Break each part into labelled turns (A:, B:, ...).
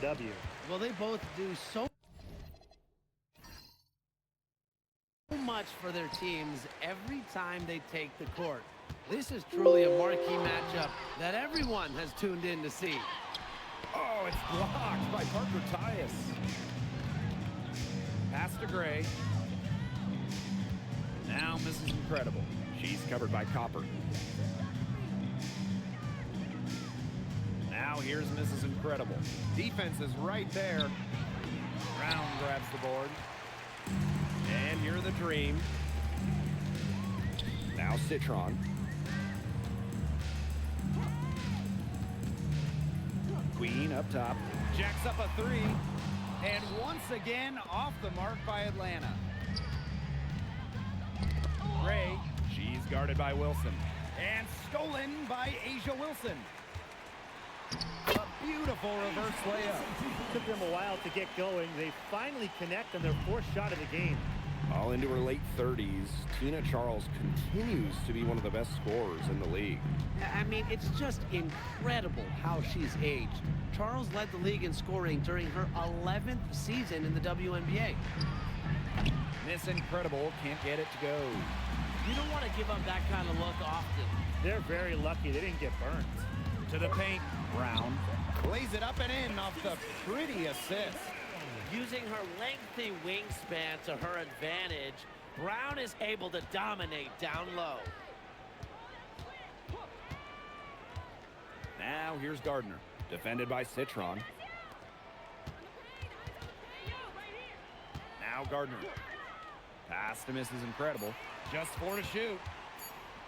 A: W.
B: Well, they both do so much for their teams every time they take the court. This is truly a marquee matchup that everyone has tuned in to see.
C: Oh, it's blocked by Parker Tyus. Pass to Gray. Now Mrs. Incredible. She's covered by Copper. Now here's Mrs. Incredible. Defense is right there. Brown grabs the board. And here the Dream. Now Citron. Queen up top. Jacks up a three. And once again off the mark by Atlanta. Gray. She's guarded by Wilson. And stolen by A'ja Wilson. A beautiful reverse layup.
A: Took them a while to get going. They finally connect on their fourth shot of the game.
C: All into her late 30s, Tina Charles continues to be one of the best scorers in the league.
B: I mean, it's just incredible how she's aged. Charles led the league in scoring during her 11th season in the WNBA.
C: Miss Incredible can't get it to go.
B: You don't want to give up that kind of look often.
A: They're very lucky they didn't get burned.
C: To the paint, Brown lays it up and in off the pretty assist.
B: Using her lengthy wingspan to her advantage, Brown is able to dominate down low.
C: Now here's Gardner, defended by Citron. Now Gardner. Pass to Mrs. Incredible. Just 4 to shoot.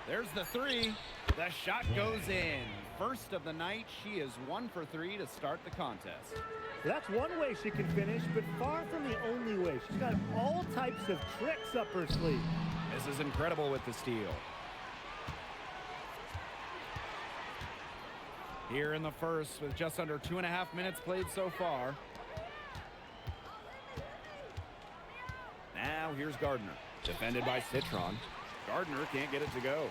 C: There's the three. The shot goes in. First of the night, she is 1 for 3 to start the contest.
A: That's one way she can finish, but far from the only way. She's got all types of tricks up her sleeve.
C: This is Incredible with the steal. Here in the first with just under 2.5 minutes played so far. Now here's Gardner, defended by Citron. Gardner can't get it to go.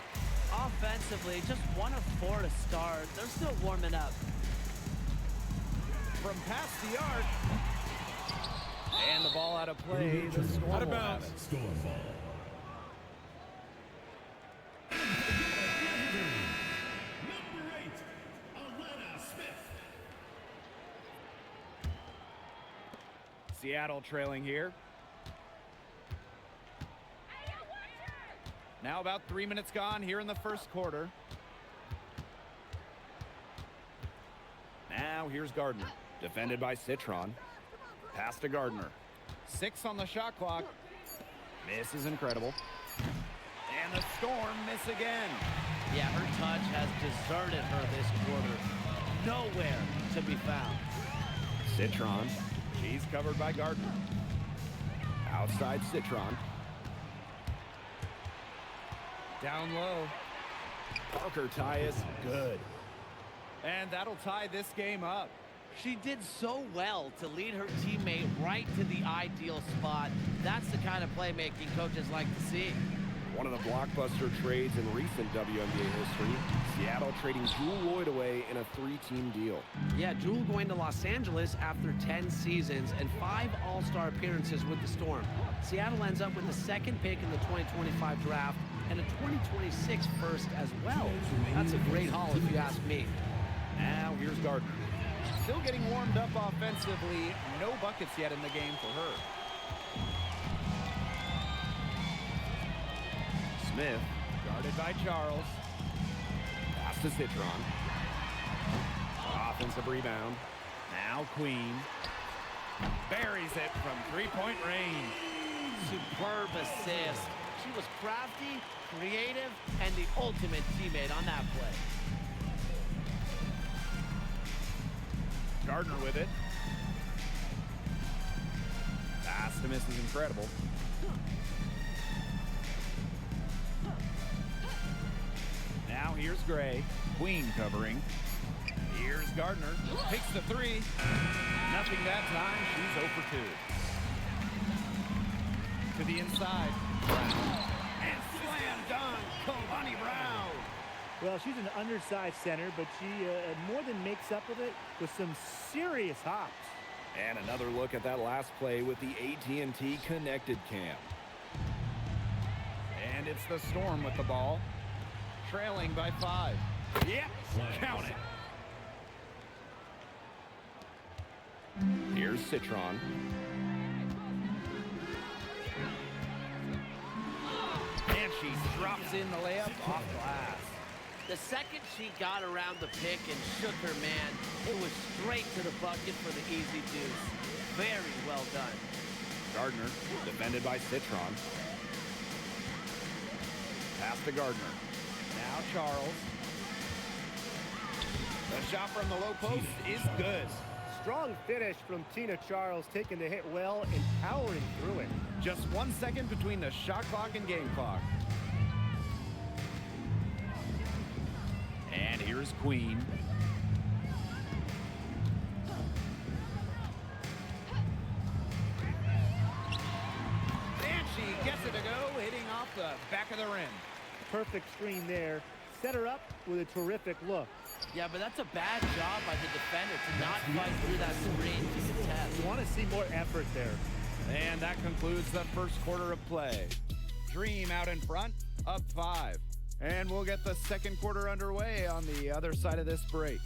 B: Offensively, just 1 of 4 to start. They're still warming up.
C: From past the arc. And the ball out of play. The Storm
D: Out of
C: will have
D: bounds.
C: it.
D: Storm ball. Number 8, Atlanta Smith.
C: Seattle trailing here. Now about 3 minutes gone here in the first quarter. Now here's Gardner, defended by Citron. Pass to Gardner. 6 on the shot clock. Miss is Incredible. And the Storm miss again.
B: Yeah, her touch has deserted her this quarter. Nowhere to be found.
C: Citron. She's covered by Gardner. Outside Citron. Down low. Parker Tyus, good. And that'll tie this game up.
B: She did so well to lead her teammate right to the ideal spot. That's the kind of playmaking coaches like to see.
C: One of the blockbuster trades in recent WNBA history. Seattle trading Jewell Loyd away in a 3-team deal.
B: Yeah, Jewell going to Los Angeles after 10 seasons and 5 All-Star appearances with the Storm. Seattle ends up with the 2nd pick in the 2025 draft and a 2026 first as well. That's a great haul if you ask me.
C: Now here's Gardner. Still getting warmed up offensively. No buckets yet in the game for her. Smith, guarded by Charles. Pass to Citron. Offensive rebound. Now Queen. Buries it from 3-point range.
B: Superb assist. She was crafty, creative, and the ultimate teammate on that play.
C: Gardner with it. Pass to Mrs. Incredible. Now here's Gray. Queen covering. Here's Gardner. Takes the 3. Nothing that time. She's 0 for 2. To the inside. Brown. And slam dunk. Kalani Brown.
A: Well, she's an undersized center, but she more than makes up with it with some serious hops.
E: And another look at that last play with the AT&T Connected Cam.
C: And it's the Storm with the ball, trailing by 5. Yep, count it.
E: Here's Citron.
C: And she drops in the layup off glass.
B: The second she got around the pick and shook her man, it was straight to the bucket for the easy deuce. Very well done.
C: Gardner, defended by Citron. Pass to Gardner. Now Charles. The shot from the low post is good.
A: Strong finish from Tina Charles, taking the hit well and powering through it.
C: Just 1 second between the shot clock and game clock. And here's Queen. And she gets it to go, hitting off the back of the rim.
A: Perfect screen there. Set her up with a terrific look.
B: Yeah, but that's a bad job by the defender to not fight through that screen to contest.
A: You want to see more effort there.
C: And that concludes the first quarter of play. Dream out in front, up 5. And we'll get the second quarter underway on the other side of this break.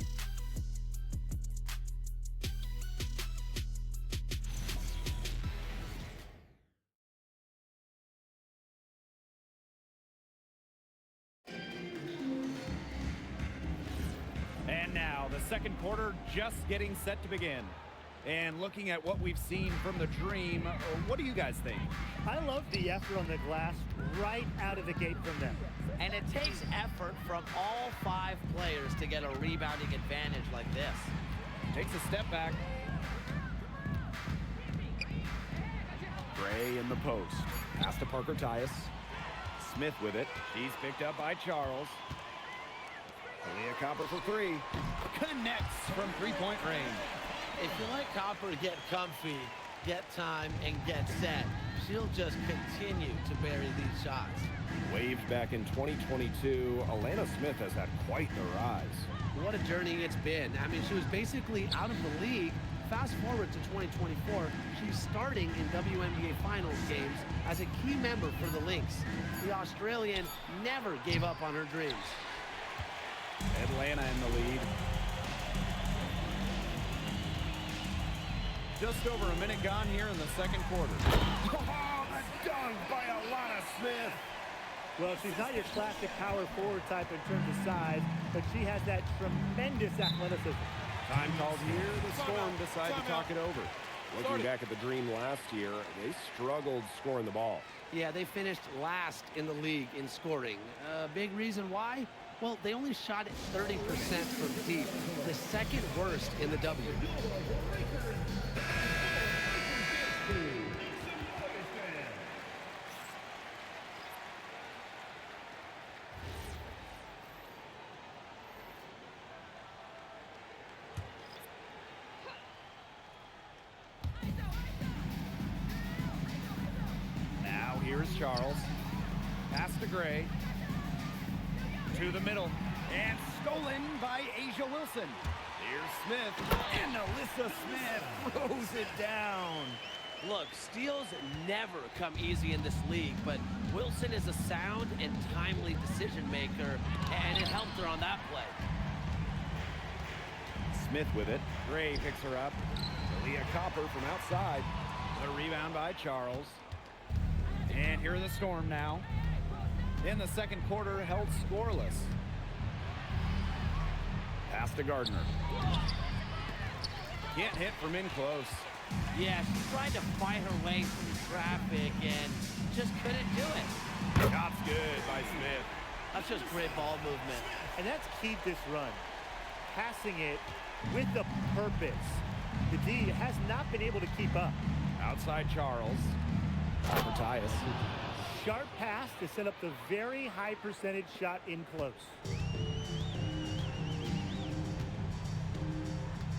C: And now the second quarter just getting set to begin. And looking at what we've seen from the Dream, what do you guys think?
A: I love the effort on the glass right out of the gate from them.
B: And it takes effort from all 5 players to get a rebounding advantage like this.
C: Takes a step back.
E: Gray in the post. Pass to Parker Tyus. Smith with it.
C: She's picked up by Charles.
E: Aaliyah Copper for 3.
C: Connects from three-point range.
B: If you let Copper get comfy, get time, and get set, she'll just continue to bury these shots.
E: Waived back in 2022, Alana Smith has had quite the rise.
B: What a journey it's been. I mean, she was basically out of the league. Fast forward to 2024, she's starting in WNBA Finals games as a key member for the Lynx. The Australian never gave up on her dreams.
C: Atlanta in the lead. Just over a minute gone here in the second quarter.
E: Oh, the dunk by Alana Smith.
A: Well, she's not your classic power forward type in terms of size, but she has that tremendous athleticism.
C: Time calls here. The Storm decide to talk it over.
E: Looking back at the Dream last year, they struggled scoring the ball.
B: Yeah, they finished last in the league in scoring. Big reason why? Well, they only shot it 30% from deep, the second worst in the W.
C: Now here's Charles. Pass to Gray. To the middle. And stolen by Asia Wilson. Here's Smith. And Alyssa Smith throws it down.
B: Look, steals never come easy in this league, but Wilson is a sound and timely decision maker, and it helped her on that play.
C: Smith with it. Gray picks her up. Aaliyah Copper from outside. The rebound by Charles. And here are the Storm now. In the second quarter, held scoreless. Pass to Gardner. Can't hit from in close.
B: Yeah, she tried to fight her way through traffic and just couldn't do it.
C: Shot's good by Smith.
B: That's just great ball movement.
A: And that's keyed this run. Passing it with a purpose. The D has not been able to keep up.
C: Outside Charles.
E: For Tyus.
A: Sharp pass to set up the very high percentage shot in close.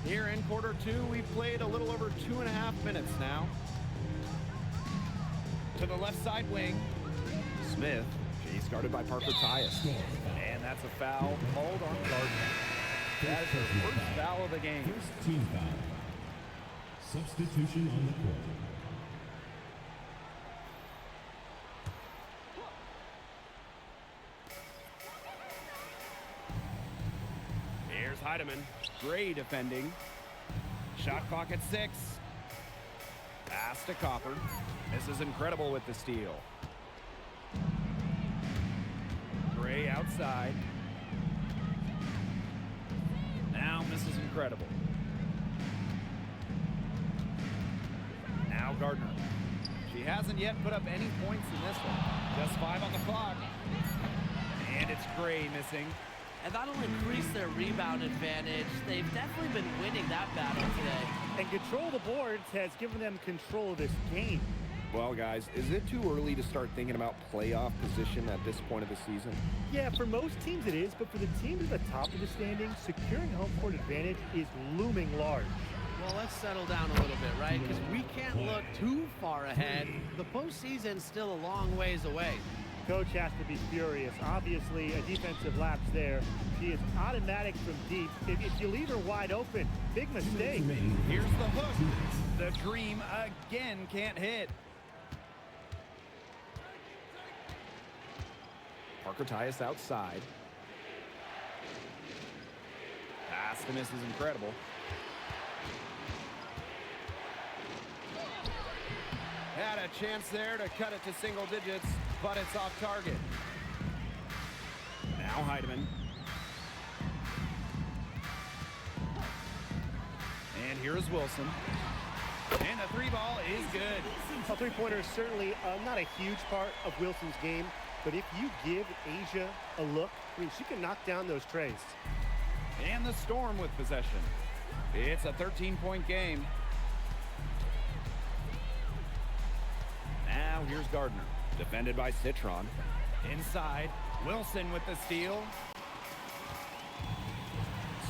C: Here in quarter two, we've played a little over 2.5 minutes now. To the left side wing. Smith.
E: She's guarded by Parker Tyus.
C: And that's a foul called on Gardner. That is her first foul of the game.
D: First team foul. Substitution on the court.
C: Here's Heidemann. Gray defending. Shot clock at 6. Pass to Copper. This is incredible with the steal. Gray outside. Now Mrs. Incredible. Now Gardner. She hasn't yet put up any points in this one. Just 5 on the clock. And it's Gray missing.
B: And that'll increase their rebound advantage. They've definitely been winning that battle today.
A: And control of the boards has given them control of this game.
E: Well, guys, is it too early to start thinking about playoff position at this point of the season?
A: Yeah, for most teams it is, but for the teams at the top of the standings, securing home court advantage is looming large.
B: Well, let's settle down a little bit, right? Because we can't look too far ahead. The postseason's still a long ways away.
A: Coach has to be furious. Obviously, a defensive lapse there. She is automatic from deep. If you leave her wide open, big mistake.
C: Here's the hook. The Dream again can't hit.
E: Parker Tyus outside.
C: Pass to Mrs. Incredible. Had a chance there to cut it to single digits, but it's off target. Now Heidemann. And here's Wilson. And the 3 ball is good.
A: A three-pointer is certainly not a huge part of Wilson's game, but if you give Asia a look, I mean, she can knock down those trays.
C: And the Storm with possession. It's a 13-point game. Now here's Gardner.
E: Defended by Citron.
C: Inside. Wilson with the steal.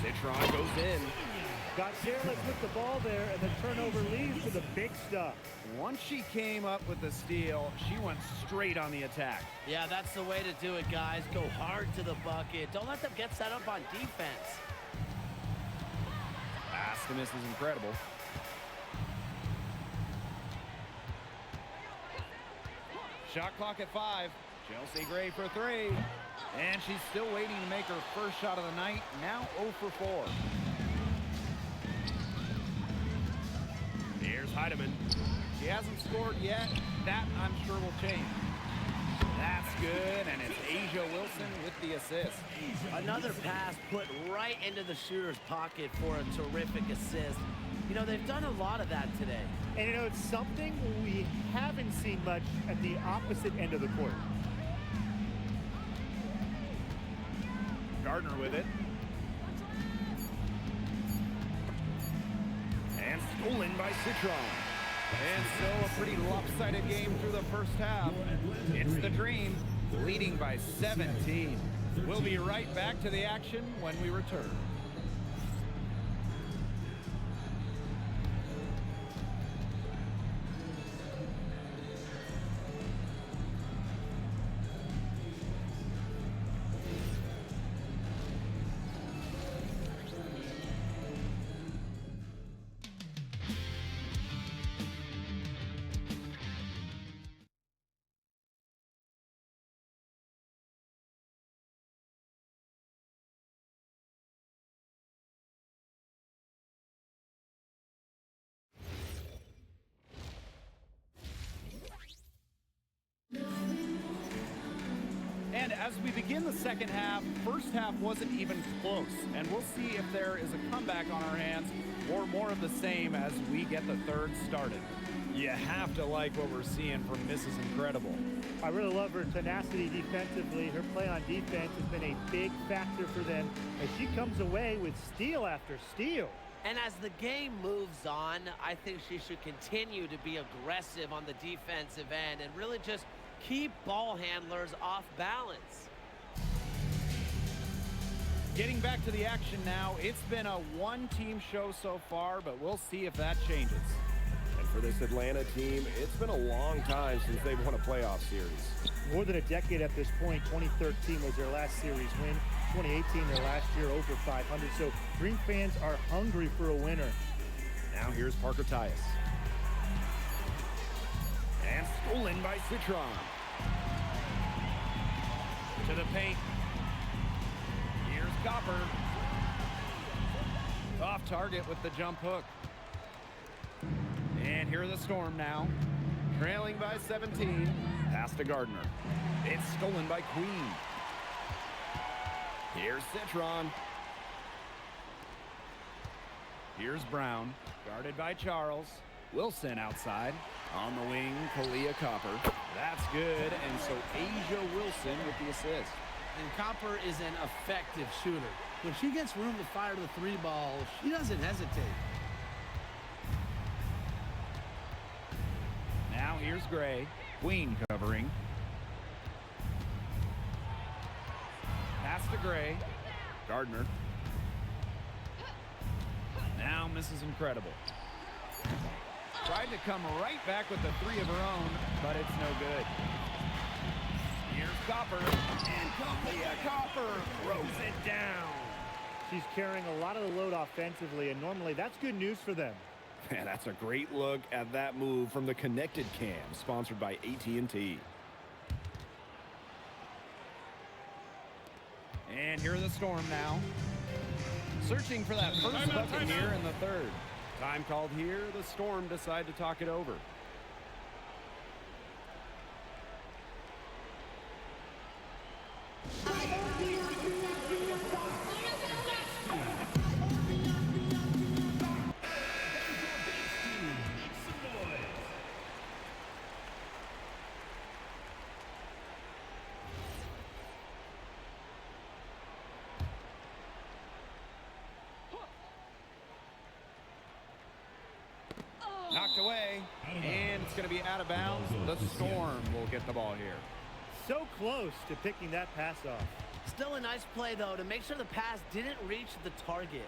E: Citron goes in.
A: Got careless with the ball there, and the turnover leads to the big stuff.
C: Once she came up with the steal, she went straight on the attack.
B: Yeah, that's the way to do it, guys. Go hard to the bucket. Don't let them get set up on defense.
C: Pass to Mrs. Incredible. Shot clock at 5. Chelsea Gray for 3. And she's still waiting to make her first shot of the night. Now 0 for 4. Here's Heidemann. She hasn't scored yet. That, I'm sure, will change. That's good, and it's Asia Wilson with the assist.
B: Another pass put right into the shooter's pocket for a terrific assist. You know, they've done a lot of that today.
A: And you know, it's something we haven't seen much at the opposite end of the court.
C: Gardner with it.
E: And stolen by Citron.
C: And still a pretty lopsided game through the first half. It's the Dream, leading by 17. We'll be right back to the action when we return. And as we begin the second half, first half wasn't even close. And we'll see if there is a comeback on our hands or more of the same as we get the third started. You have to like what we're seeing from Mrs. Incredible.
A: I really love her tenacity defensively. Her play on defense has been a big factor for them as she comes away with steal after steal.
B: And as the game moves on, I think she should continue to be aggressive on the defensive end and really just keep ball handlers off balance.
C: Getting back to the action now, it's been a one-team show so far, but we'll see if that changes.
E: And for this Atlanta team, it's been a long time since they've won a playoff series.
A: More than a decade at this point. 2013 was their last series win. 2018, their last year over 500. So Dream fans are hungry for a winner.
E: Now here's Parker Tyus. And stolen by Citron.
C: To the paint. Here's Copper. Off target with the jump hook. And here are the Storm now. Trailing by 17. Pass to Gardner. It's stolen by Queen. Here's Citron. Here's Brown. Guarded by Charles. Wilson outside. On the wing, Kalia Copper. That's good. And so Asia Wilson with the assist.
B: And Copper is an effective shooter. When she gets room to fire the three ball, she doesn't hesitate.
C: Now here's Gray. Queen covering. Pass to Gray. Gardner. Now Mrs. Incredible. Tried to come right back with the three of her own, but it's no good. Here's Copper. And Kalia Copper throws it down.
A: She's carrying a lot of the load offensively, and normally that's good news for them.
E: Man, that's a great look at that move from the Connected Cam, sponsored by AT&T.
C: And here are the Storm now. Searching for that first bucket here in the third.
E: Time called here. The Storm decide to talk it over.
C: Knocked away, and it's going to be out of bounds. The Storm will get the ball here.
A: So close to picking that pass off.
B: Still a nice play, though, to make sure the pass didn't reach the target.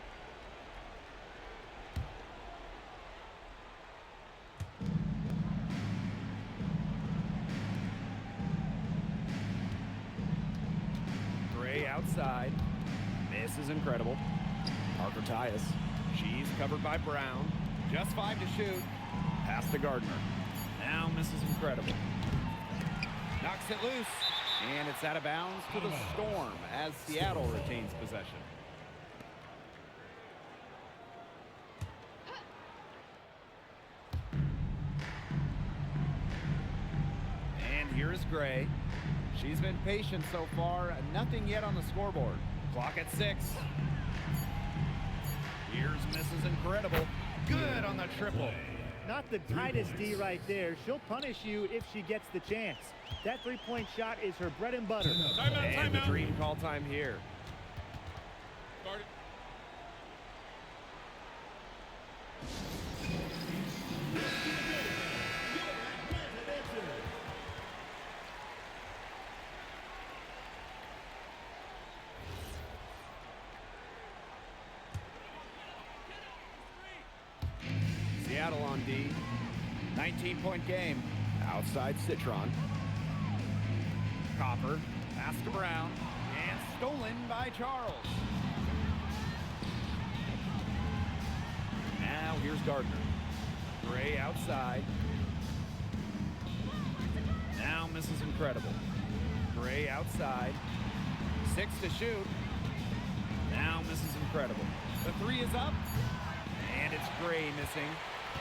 C: Gray outside. This is Incredible.
E: Parker Tyus.
C: She's covered by Brown. Just 5 to shoot. Pass to Gardner. Now Mrs. Incredible. Knocks it loose. And it's out of bounds to the Storm as Seattle retains possession. And here's Gray. She's been patient so far. Nothing yet on the scoreboard. Clock at 6. Here's Mrs. Incredible. Good on the triple.
A: Not the tightest D right there. She'll punish you if she gets the chance. That three-point shot is her bread and butter.
E: And the dream call time here.
C: Seattle on D. 19-point game.
E: Outside Citron.
C: Copper. Pass to Brown. And stolen by Charles. Now here's Gardner. Gray outside. Now Mrs. Incredible. Gray outside. 6 to shoot. Now Mrs. Incredible. The three is up. And it's Gray missing.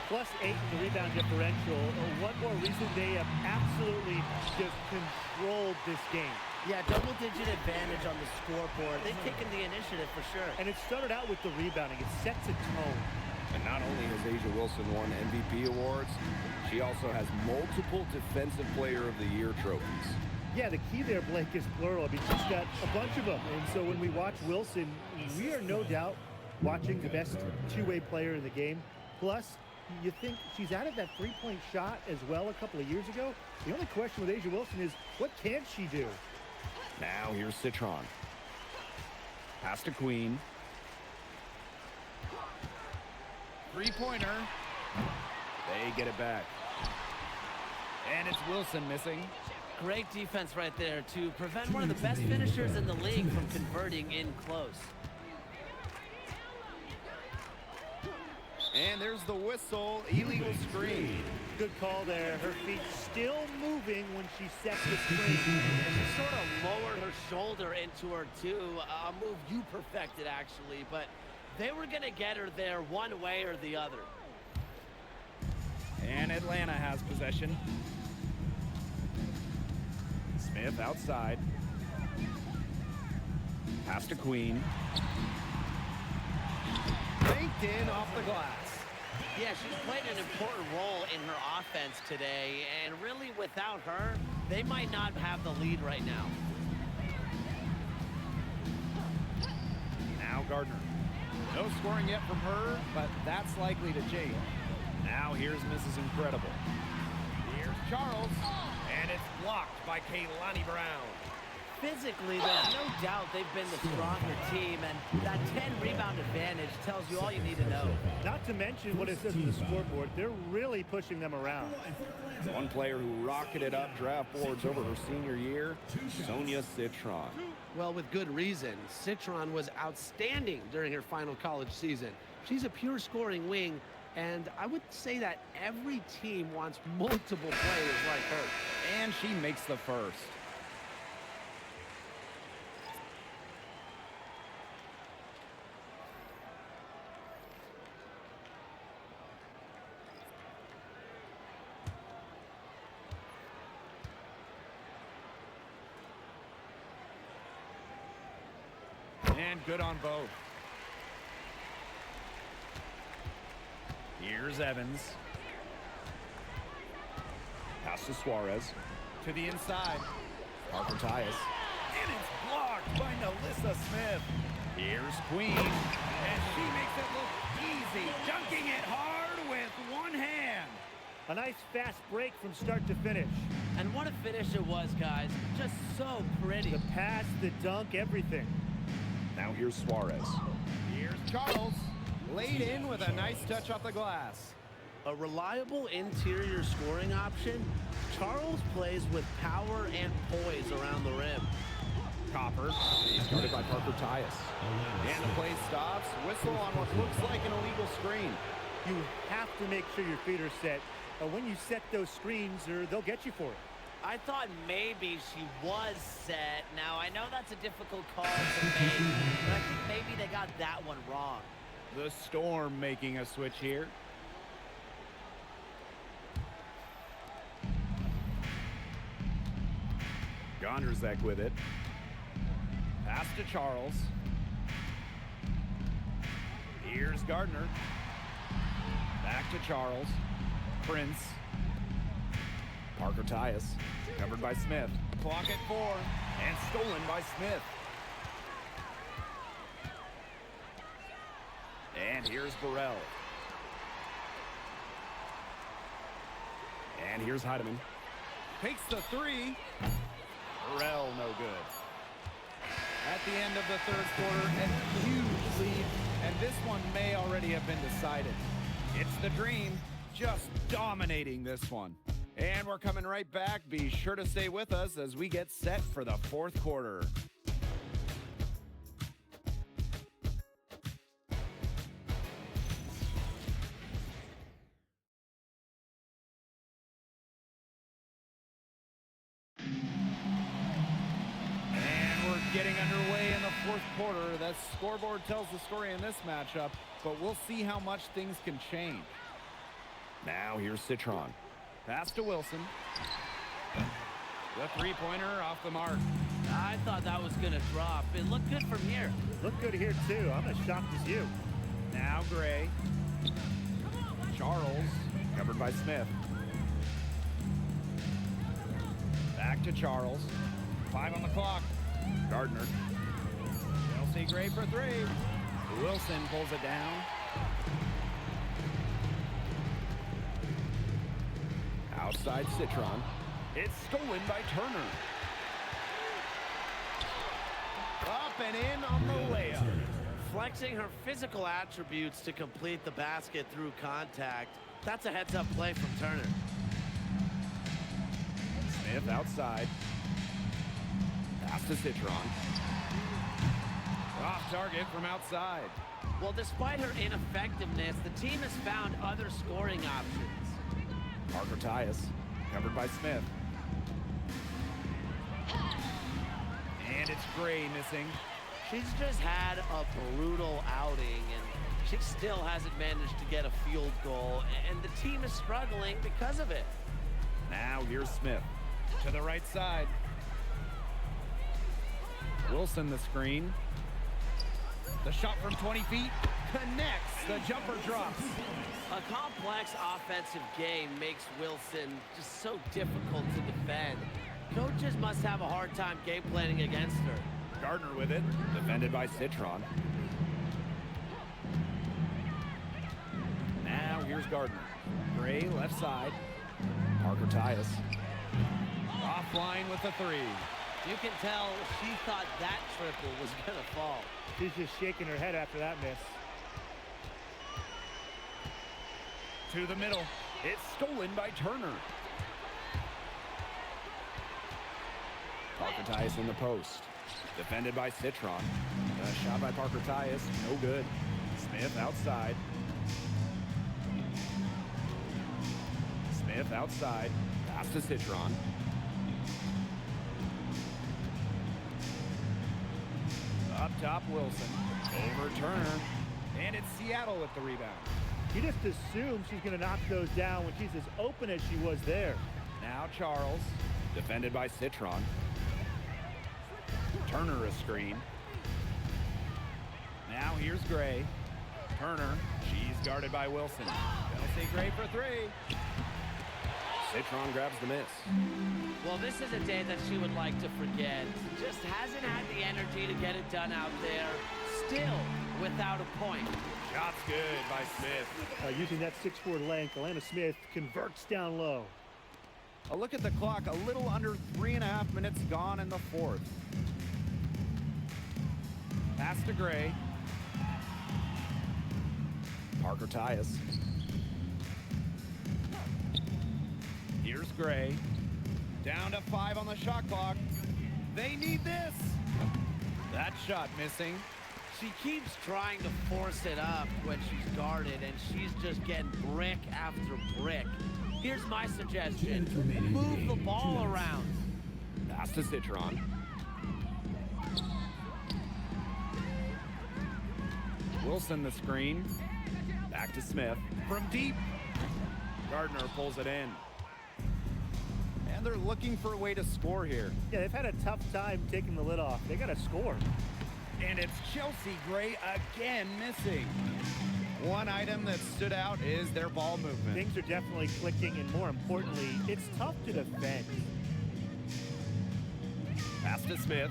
A: +8 in the rebound differential. One more reason they have absolutely just controlled this game.
B: Yeah, double-digit advantage on the scoreboard. They've taken the initiative for sure.
A: And it started out with the rebounding. It sets a tone.
E: And not only has Asia Wilson won MVP awards, she also has multiple Defensive Player of the Year trophies.
A: Yeah, the key there, Blake, is plural. I mean, she's got a bunch of them. And so when we watch Wilson, we are no doubt watching the best two-way player in the game. Plus, you think she's added that three-point shot as well a couple of years ago. The only question with Asia Wilson is, what can she do?
E: Now here's Citron.
C: Pass to Queen. Three-pointer.
E: They get it back.
C: And it's Wilson missing.
B: Great defense right there to prevent one of the best finishers in the league from converting in close.
C: And there's the whistle, illegal screen.
A: Good call there. Her feet still moving when she sets the screen.
B: She sort of lowered her shoulder into her, too. A move you perfected, actually. But they were going to get her there one way or the other.
C: And Atlanta has possession. Smith outside. Pass to Queen. Banked in off the glass.
B: Yeah, she's played an important role in her offense today, and really without her, they might not have the lead right now.
C: Now Gardner. No scoring yet from her, but that's likely to change. Now here's Mrs. Incredible. Here's Charles, and it's blocked by Kaylani Brown.
B: Physically, there's no doubt they've been the stronger team, and that 10-rebound advantage tells you all you need to know.
A: Not to mention what it says on the scoreboard. They're really pushing them around.
E: One player who rocketed up draft boards over her senior year, Sonia Citron.
B: Well, with good reason. Citron was outstanding during her final college season. She's a pure scoring wing, and I would say that every team wants multiple players like her.
C: And she makes the first. And good on both. Here's Evans.
E: Pass to Suarez.
C: To the inside.
E: Parker Tyus.
C: And it's blocked by Nalissa Smith. Here's Queen. And she makes it look easy. Dunking it hard with one hand.
A: A nice fast break from start to finish.
B: And what a finish it was, guys. Just so pretty.
A: The pass, the dunk, everything.
E: Now here's Suarez.
C: Here's Charles. Laid in with a nice touch off the glass.
B: A reliable interior scoring option, Charles plays with power and poise around the rim.
C: Copper.
E: Started by Parker Tyus.
C: And the play stops. Whistle on what looks like an illegal screen.
A: You have to make sure your feet are set. When you set those screens, or they'll get you for it.
B: I thought maybe she was set. Now, I know that's a difficult call to make, but I think maybe they got that one wrong.
C: The Storm making a switch here. Gondrzak with it. Pass to Charles. Here's Gardner. Back to Charles. Prince.
E: Parker Tyus.
C: Covered by Smith. Clock at 4. And stolen by Smith. And here's Burrell.
E: And here's Heidemann.
C: Takes the 3. Burrell no good. At the end of the third quarter, a huge lead, and this one may already have been decided. It's the Dream just dominating this one. And we're coming right back. Be sure to stay with us as we get set for the fourth quarter. Getting underway in the fourth quarter. The scoreboard tells the story in this matchup, but we'll see how much things can change.
E: Now here's Citron.
C: Pass to Wilson. The three-pointer off the mark.
B: I thought that was going to drop. It looked good from here.
A: Look good here, too. I'm as shocked as you.
C: Now Gray. Charles. Covered by Smith. Back to Charles. 5 on the clock. Gardner. Chelsea Gray for 3. Wilson pulls it down.
E: Outside Citron.
C: It's stolen by Turner. Up and in on the layup.
B: Flexing her physical attributes to complete the basket through contact. That's a heads-up play from Turner.
C: Smith outside. Pass to Citron. Off target from outside.
B: Well, despite her ineffectiveness, the team has found other scoring options.
C: Parker Tyus, covered by Smith. And it's Gray missing.
B: She's just had a brutal outing, and she still hasn't managed to get a field goal, and the team is struggling because of it.
C: Now here's Smith. To the right side. Wilson the screen. The shot from 20 feet connects. The jumper drops.
B: A complex offensive game makes Wilson just so difficult to defend. Coaches must have a hard time game planning against her.
C: Gardner with it. Defended by Citron. Now here's Gardner. Gray left side. Parker Tyus. Offline with the three.
B: You can tell she thought that triple was going to fall.
A: She's just shaking her head after that miss.
C: To the middle. It's stolen by Turner. Parker Tyus in the post. Defended by Citron. Shot by Parker Tyus. No good. Smith outside. Smith outside. Pass to Citron. Up top, Wilson. Over Turner. And it's Seattle with the rebound.
A: You just assume she's going to knock those down when she's as open as she was there.
C: Now Charles. Defended by Citron. Turner a screen. Now here's Gray. Turner. She's guarded by Wilson. Gonna say Gray for three.
E: Citron grabs the miss.
B: Well, this is a day that she would like to forget. Just hasn't had the energy to get it done out there. Still without a point.
C: Shot's good by Smith.
A: Using that 6'4" length, Alana Smith converts down low.
C: A look at the clock. A little under 3.5 minutes gone in the fourth. Pass to Gray. Parker Tyus. Here's Gray. Down to 5 on the shot clock. They need this. That shot missing.
B: She keeps trying to force it up when she's guarded, and she's just getting brick after brick. Here's my suggestion. Move the ball around.
C: Pass to Citron. Wilson the screen. Back to Smith. From deep. Gardner pulls it in. And they're looking for a way to score here.
A: Yeah, they've had a tough time taking the lid off. They got to score.
C: And it's Chelsea Gray again missing. One item that stood out is their ball movement.
A: Things are definitely clicking, and more importantly, it's tough to defend.
C: Pass to Smith.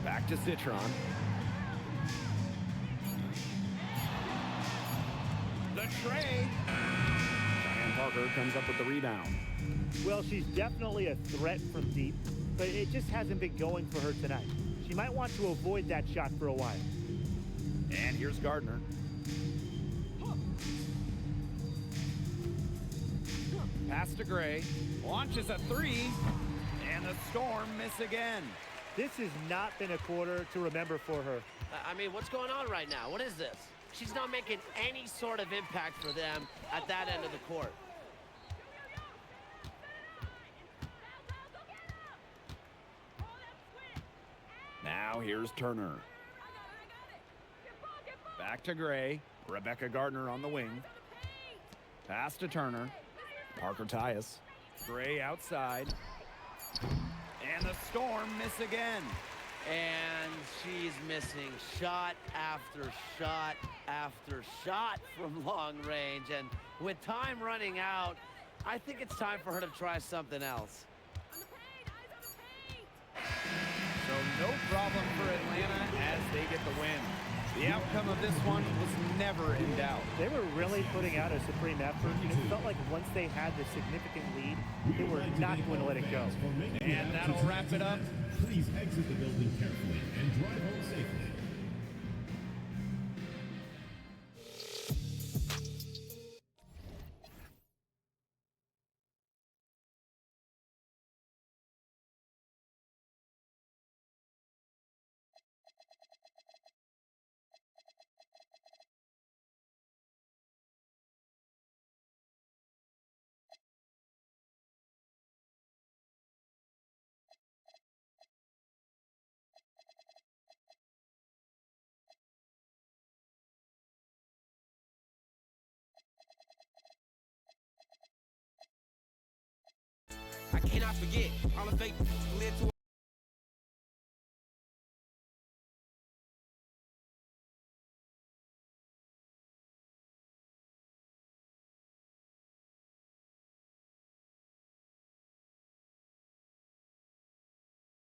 C: Back to Citron. The tray. Cheyenne Parker comes up with the rebound.
A: Well, she's definitely a threat from deep, but it just hasn't been going for her tonight. She might want to avoid that shot for a while.
C: And here's Gardner. Pass to Gray. Launches a three. And the Storm miss again.
A: This has not been a quarter to remember for her.
B: I mean, what's going on right now? What is this? She's not making any sort of impact for them at that end of the court.
C: Now here's Turner. Back to Gray. Rebecca Gardner on the wing. Pass to Turner. Parker Tyus. Gray outside. And the Storm miss again.
B: And she's missing shot after shot after shot from long range. And with time running out, I think it's time for her to try something else.
C: So no problem for Atlanta as they get the win. The outcome of this one was never in doubt.
A: They were really putting out a supreme effort, and it felt like once they had the significant lead, they were not going to let it go.
C: And that'll wrap it up.
D: Please exit the building carefully and drive home safely.
F: can I forget? All the fake led to